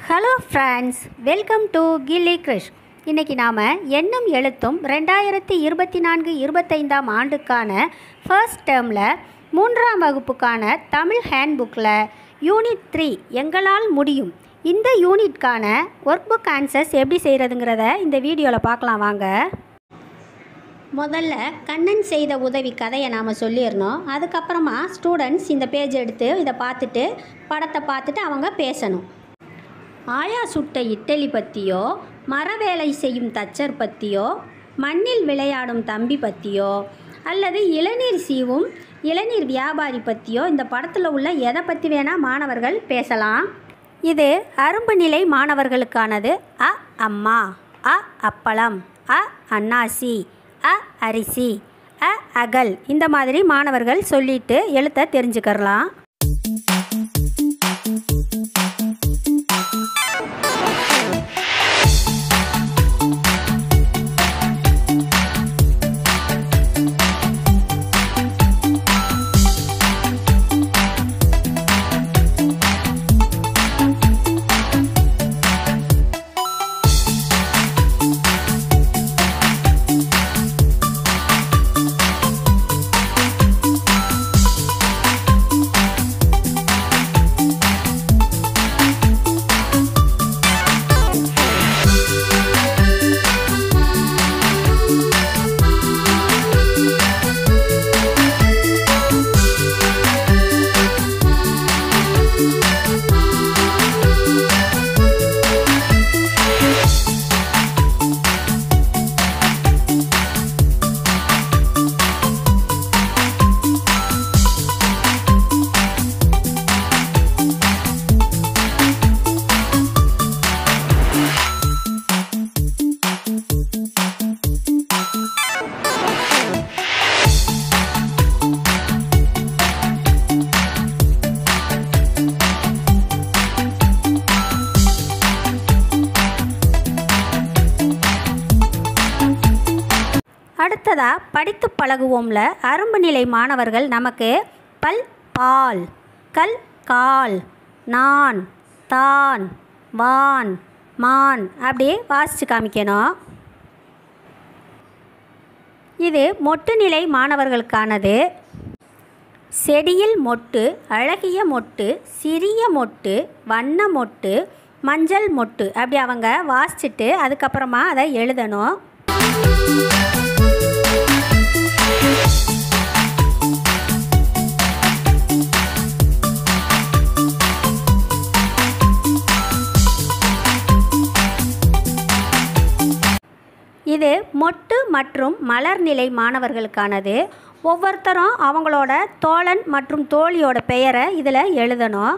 Hello friends, welcome to கில்லி கிரிஷ். இன்றைக்கி நாம் எண்ணும் எழுத்தும் 2024-25 ஆண்டுக்கான ஃபர்ஸ்ட் டேர்மில் 3ஆம் வகுப்புக்கான தமிழ் ஹேண்ட்புக்கில் யூனிட் 3 எங்களால் முடியும் இந்த யூனிட்கான ஒர்க் புக் ஆன்சர்ஸ் எப்படி செய்கிறதுங்கிறத இந்த வீடியோவில் பார்க்கலாம் வாங்க. முதல்ல கண்ணன் செய்த உதவி கதையை நாம் சொல்லிடணும். அதுக்கப்புறமா ஸ்டூடெண்ட்ஸ் இந்த பேஜ் எடுத்து இதை பார்த்துட்டு படத்தை பார்த்துட்டு அவங்க பேசணும். ஆயா சுட்ட இட்டலி பற்றியோ, மரவேலை செய்யும் தச்சர் பற்றியோ, மண்ணில் விளையாடும் தம்பி பற்றியோ, அல்லது இளநீர் சீவும் இளநீர் வியாபாரி பற்றியோ இந்த படத்தில் உள்ள எதை பற்றி வேணால் மாணவர்கள் பேசலாம். இது அரும்பு நிலை மாணவர்களுக்கானது. அ அம்மா, அ அப்பளம், அ அன்னாசி, அ அரிசி, அ அகல், இந்த மாதிரி மாணவர்கள் சொல்லிட்டு எழுத்த தெரிஞ்சுக்கலாம். அடுத்ததாக படித்து பழகுவோம்ல அரும்பு நிலை மாணவர்கள் நமக்கு பல் பால், கல் கால், நான் தான், வான் மான் அப்படியே வாசித்து காமிக்கணும். இது மொட்டு நிலை மாணவர்களுக்கானது. செடியில் மொட்டு, அழகிய மொட்டு, சிறிய மொட்டு, வண்ண மொட்டு, மஞ்சள் மொட்டு, அப்படி அவங்க வாசிச்சுட்டு அதுக்கப்புறமா அதை எழுதணும். இது மொட்டு மற்றும் மலர் நிலை மாணவர்களுக்கானது. ஒவ்வொருத்தரும் அவங்களோட தோழன் மற்றும் தோழியோட பெயரை இதில் எழுதணும்.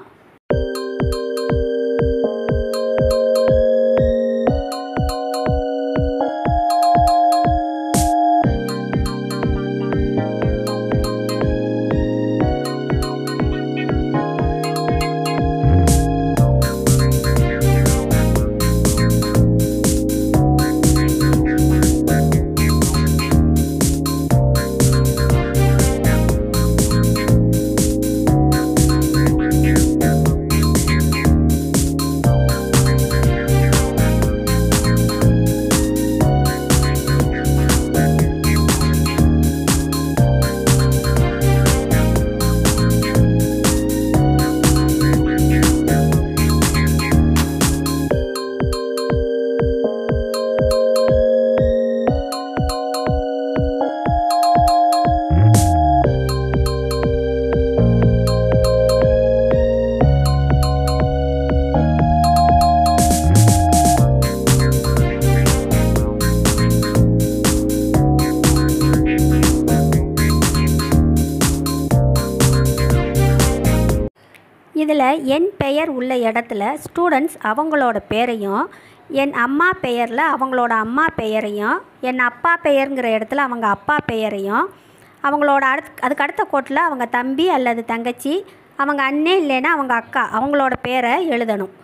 இதில் என் பெயர் உள்ள இடத்துல ஸ்டூடெண்ட்ஸ் அவங்களோட பேரையும், என் அம்மா பெயரில் அவங்களோட அம்மா பெயரையும், என் அப்பா பெயருங்கிற இடத்துல அவங்க அப்பா பெயரையும், அவங்களோட அதுக்கு அடுத்த கோட்டில் அவங்க தம்பி அல்லது தங்கச்சி, அவங்க அண்ணே இல்லைன்னா அவங்க அக்கா, அவங்களோட பேரை எழுதணும்.